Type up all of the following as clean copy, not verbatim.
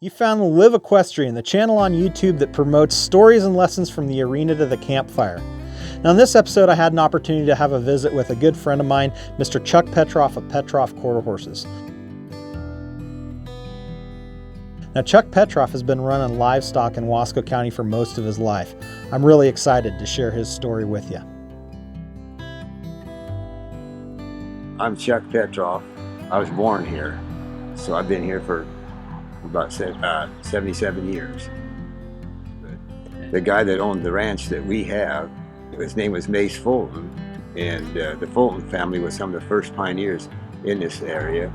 You found the Live Equestrian, the channel on YouTube that promotes stories and lessons from the arena to the campfire. Now in this episode, I had an opportunity to have a visit with a good friend of mine, Mr. Chuck Petroff of Petroff quarterhorses. Now Chuck Petroff has been running livestock in Wasco County for most of his life. I'm really excited to share his story with you. I'm Chuck Petroff. I was born here, so I've been here for about 77 years. But the guy that owned the ranch that we have, his name was Mace Fulton, and the Fulton family was some of the first pioneers in this area,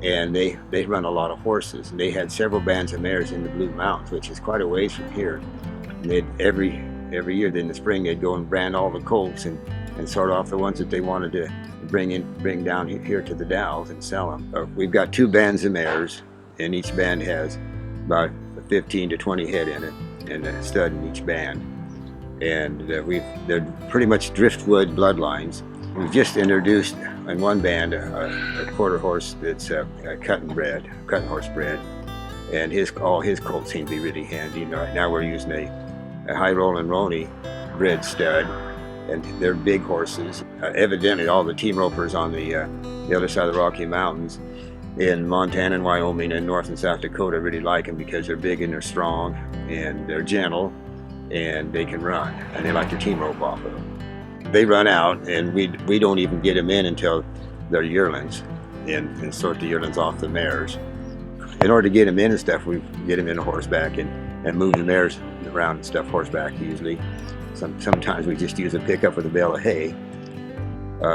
and they run a lot of horses, and they had several bands of mares in the Blue Mountains, which is quite a ways from here. And they'd every year in the spring they'd go and brand all the colts and sort off the ones that they wanted to bring down here to the Dalles and sell them. We've got 2 bands of mares, and each band has about 15 to 20 head in it, and a stud in each band. And they're pretty much driftwood bloodlines. We've just introduced in one band a quarter horse that's cutting horse bred, and all his colts seem to be really handy. Right now we're using a high rolling Roni bred stud, and they're big horses. Evidently all the team ropers on the other side of the Rocky Mountains in Montana and Wyoming and North and South Dakota really like them because they're big and they're strong and they're gentle and they can run, and they like to team rope off of them. They run out, and we don't even get them in until they're yearlings and sort the yearlings off the mares. In order to get them in and stuff, we get them in a horseback and move the mares around and stuff horseback usually. Sometimes we just use a pickup with a bale of hay.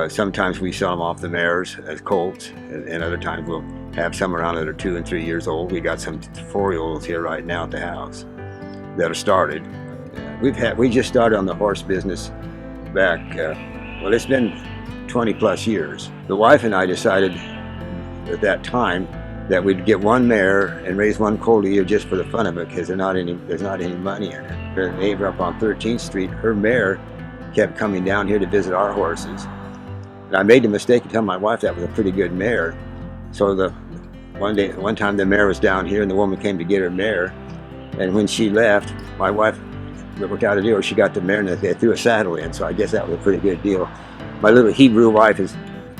Sometimes we sell them off the mares as colts, and other times we'll have some around that are 2 and 3 years old. We got some 4-year-olds here right now at the house that are started. We just started on the horse business back, well, it's been 20 plus years. The wife and I decided at that time that we'd get one mare and raise one colt a year just for the fun of it, because there's not any money in it. Her neighbor up on 13th Street, her mare kept coming down here to visit our horses. And I made the mistake to tell my wife that was a pretty good mare. So one time the mare was down here and the woman came to get her mare, and when she left, my wife worked out a deal. She got the mare and they threw a saddle in, so I guess that was a pretty good deal. My little Hebrew wife is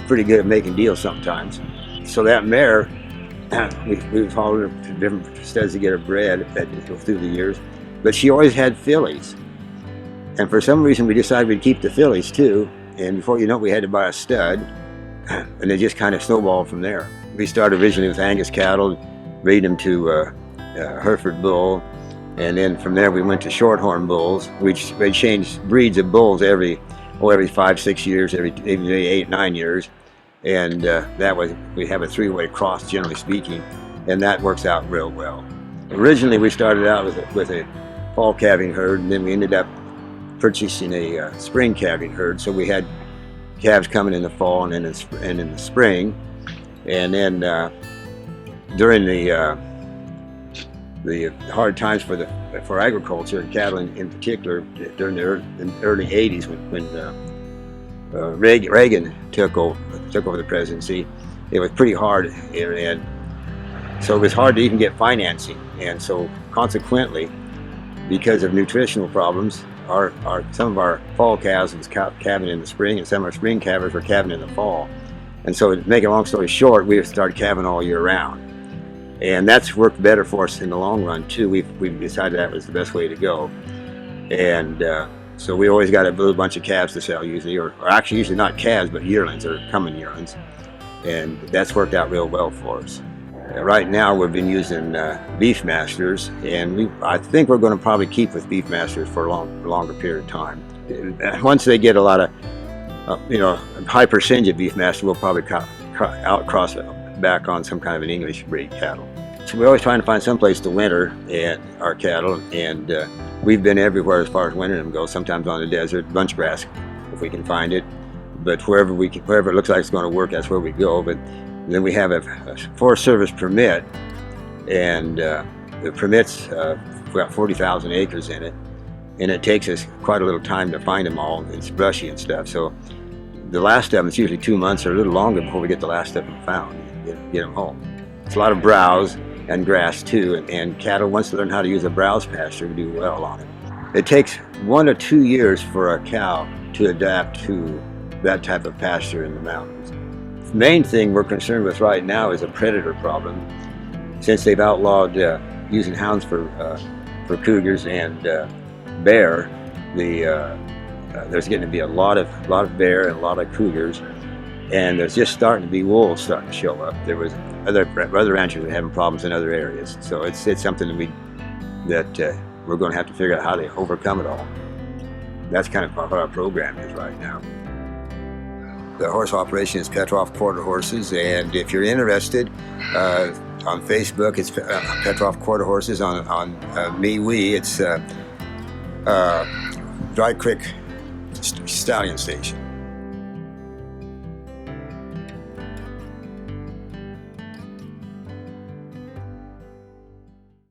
pretty good at making deals sometimes. So that mare, we've followed her to different studs to get her bred through the years, but she always had fillies. And for some reason we decided we'd keep the fillies too, and before you know it we had to buy a stud, and it just kind of snowballed from there. We started originally with Angus cattle, breed them to Hereford bull, and then from there we went to shorthorn bulls. We changed breeds of bulls every 5-6 years, every 8-9 years, and we have a 3-way cross, generally speaking, and that works out real well. Originally we started out with a fall calving herd, and then we ended up purchasing a spring calving herd, so we had calves coming in the fall and in the spring, and then during the hard times for agriculture and cattle in particular during the early 80s when Reagan took over the presidency, it was pretty hard, and so it was hard to even get financing, and so consequently, because of nutritional problems, some of our fall calves was calving in the spring, and some of our spring calvers were calving in the fall, and so to make a long story short, we started calving all year round. And that's worked better for us in the long run too. We've decided that was the best way to go, and so we always got a little bunch of calves to sell usually, or actually usually not calves but yearlings or coming yearlings, and that's worked out real well for us. Right now we've been using Beefmasters, and I think we're going to probably keep with Beefmasters for a longer period of time. Once they get a lot of a high percentage of Beefmaster, we'll probably outcross it back on some kind of an English breed cattle. So we're always trying to find some place to winter our cattle, and we've been everywhere as far as wintering them goes. Sometimes on the desert, bunch grass if we can find it, but wherever it looks like it's going to work, that's where we go. But then we have a Forest Service permit, and the permit's got 40,000 acres in it, and it takes us quite a little time to find them all. It's brushy and stuff, so the last of them, it's usually 2 months or a little longer before we get the last of them found, get them home. It's a lot of browse, and grass too. And cattle, once they learn how to use a browse pasture, do well on it. It takes 1 to 2 years for a cow to adapt to that type of pasture in the mountains. The main thing we're concerned with right now is a predator problem. Since they've outlawed using hounds for cougars and bear, there's getting to be a lot of bear and a lot of cougars, and there's just starting to be wolves starting to show up. There was other ranchers that are having problems in other areas, so it's something that we're going to have to figure out how to overcome it all. That's kind of what our program is right now. The horse operation is Petroff Quarter Horses, and if you're interested, on Facebook it's Petroff Quarter Horses. On MeWe it's Dry Creek Stallion Station.